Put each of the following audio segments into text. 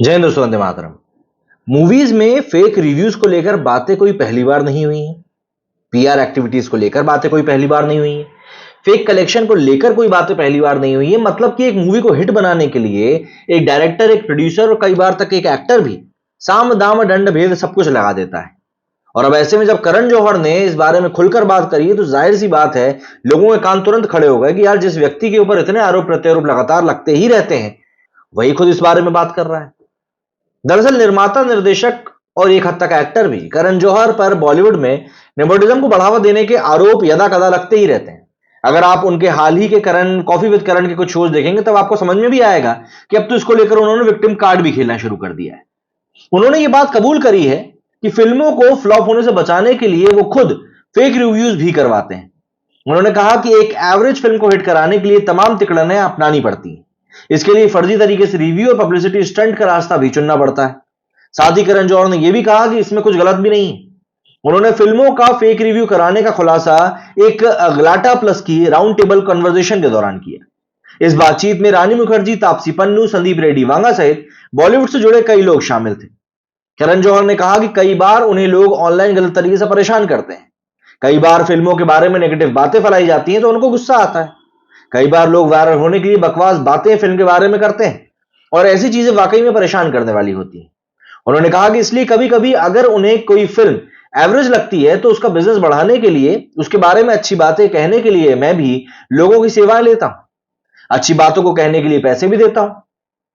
जय हिंद दोस्तों, वंदे मातरम। मूवीज में फेक रिव्यूज को लेकर बातें कोई पहली बार नहीं हुई हैं। पीआर एक्टिविटीज को लेकर बातें कोई पहली बार नहीं हुई हैं। फेक कलेक्शन को लेकर कोई बातें पहली बार नहीं हुई है। मतलब कि एक मूवी को हिट बनाने के लिए एक डायरेक्टर, एक प्रोड्यूसर और कई बार तक एक एक्टर भी साम दाम दंड भेद सब कुछ लगा देता है। और अब ऐसे में जब करण जौहर ने इस बारे में खुलकर बात करी है तो जाहिर सी बात है, लोगों के कान तुरंत खड़े हो गए कि यार, जिस व्यक्ति के ऊपर इतने आरोप प्रत्यारोप लगातार लगते ही रहते हैं, वही खुद इस बारे में बात कर रहा है। दरअसल निर्माता, निर्देशक और एक हद तक एक्टर भी करण जौहर पर बॉलीवुड में नेपोटिज्म को बढ़ावा देने के आरोप यदा कदा लगते ही रहते हैं। अगर आप उनके हाल ही के करण कॉफी विद करण के कुछ शोज देखेंगे तब आपको समझ में भी आएगा कि अब तो इसको लेकर उन्होंने विक्टिम कार्ड भी खेलना शुरू कर दिया है। उन्होंने ये बात कबूल करी है कि फिल्मों को फ्लॉप होने से बचाने के लिए वो खुद फेक रिव्यूज भी करवाते हैं। उन्होंने कहा कि एक एवरेज फिल्म को हिट कराने के लिए तमाम तिकड़में अपनानी पड़ती हैं। इसके लिए फर्जी तरीके से रिव्यू और पब्लिसिटी स्टंट का रास्ता भी चुनना पड़ता है। साथ ही करण जौहर ने यह भी कहा कि इसमें कुछ गलत भी नहीं है। उन्होंने फिल्मों का फेक रिव्यू कराने का खुलासा एक गलाटा प्लस की राउंड टेबल कन्वर्सेशन के दौरान किया। इस बातचीत में रानी मुखर्जी, तापसी पन्नू, संदीप रेड्डी वांगा सहित बॉलीवुड से जुड़े कई लोग शामिल थे। करण जौहर ने कहा कि कई बार उन्हें लोग ऑनलाइन गलत तरीके से परेशान करते हैं। कई बार फिल्मों के बारे में नेगेटिव बातें फैलाई जाती हैं तो उनको गुस्सा आता है। कई बार लोग वायरल होने के लिए बकवास बातें फिल्म के बारे में करते हैं और ऐसी चीजें वाकई में परेशान करने वाली होती हैं। उन्होंने कहा कि इसलिए कभी कभी अगर उन्हें कोई फिल्म एवरेज लगती है तो उसका बिजनेस बढ़ाने के लिए, उसके बारे में अच्छी बातें कहने के लिए मैं भी लोगों की सेवाएं लेता हूं, अच्छी बातों को कहने के लिए पैसे भी देता हूं।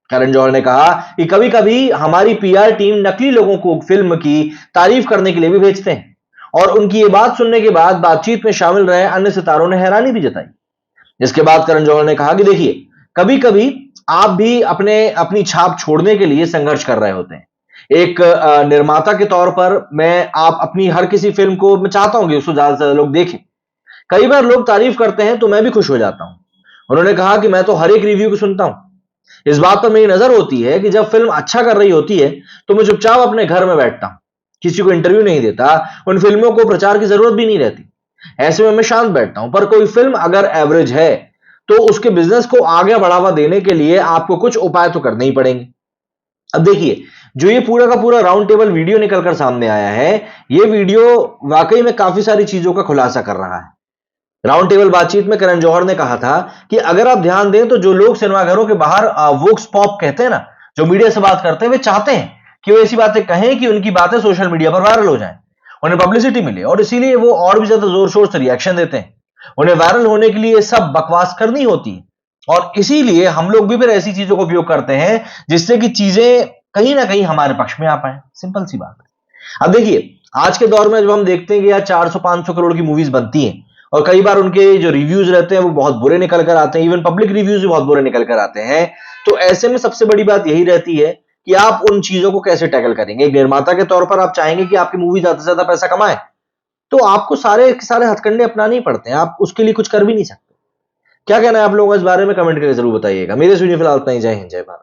करण जौहर ने कहा कि कभी कभी हमारी पीआर टीम नकली लोगों को फिल्म की तारीफ करने के लिए भी भेजते हैं। और उनकी ये बात सुनने के बाद बातचीत में शामिल रहे अन्य सितारों ने हैरानी भी जताई। इसके बाद करण जौहर ने कहा कि देखिए, कभी कभी आप भी अपनी छाप छोड़ने के लिए संघर्ष कर रहे होते हैं। एक निर्माता के तौर पर मैं आप अपनी हर किसी फिल्म को मैं चाहता हूं कि उसको ज्यादा से ज्यादा लोग देखें। कई बार लोग तारीफ करते हैं तो मैं भी खुश हो जाता हूं। उन्होंने कहा कि मैं तो हर एक रिव्यू को सुनता हूं। इस बात पर मेरी नजर होती है कि जब फिल्म अच्छा कर रही होती है तो मैं चुपचाप अपने घर में बैठता हूं, किसी को इंटरव्यू नहीं देता। उन फिल्मों को प्रचार की जरूरत भी नहीं रहती। ऐसे में मैं शांत बैठता हूं। पर कोई फिल्म अगर एवरेज है तो उसके बिजनेस को आगे बढ़ावा देने के लिए आपको कुछ उपाय तो करने ही पड़ेंगे। अब देखिए, जो ये पूरा का पूरा राउंड टेबल वीडियो निकलकर सामने आया है, ये वीडियो वाकई में काफी सारी चीजों का खुलासा कर रहा है। राउंड टेबल बातचीत में करण जौहर ने कहा था कि अगर आप ध्यान दें तो जो लोग सिनेमाघरों के बाहर वोक्स पॉप कहते हैं ना, जो मीडिया से बात करते हैं, वे चाहते हैं कि वो ऐसी बातें कहें कि उनकी बातें सोशल मीडिया पर वायरल हो जाएं, उन्हें पब्लिसिटी मिले और इसीलिए वो और भी ज्यादा जोर शोर से रिएक्शन देते हैं। उन्हें वायरल होने के लिए सब बकवास करनी होती है और इसीलिए हम लोग भी फिर ऐसी चीजों का उपयोग करते हैं जिससे कि चीजें कहीं ना कहीं हमारे पक्ष में आ पाए। सिंपल सी बात है। अब देखिए, आज के दौर में जब हम देखते हैं कि यार 400-500 करोड़ की मूवीज बनती हैं और कई बार उनके जो रिव्यूज रहते हैं वो बहुत बुरे निकल कर आते हैं, इवन पब्लिक रिव्यूज भी बहुत बुरे निकल कर आते हैं। तो ऐसे में सबसे बड़ी बात यही रहती है कि आप उन चीजों को कैसे टैकल करेंगे। एक निर्माता के तौर पर आप चाहेंगे कि आपकी मूवी ज्यादा से ज्यादा पैसा कमाए, तो आपको सारे के सारे हथकंडे अपनाने ही पड़ते हैं। आप उसके लिए कुछ कर भी नहीं सकते। क्या कहना है आप लोगों का इस बारे में? कमेंट करके जरूर बताइएगा। मेरे सुनिए फिलहाल इतना ही। जय हिंद, जय भारत।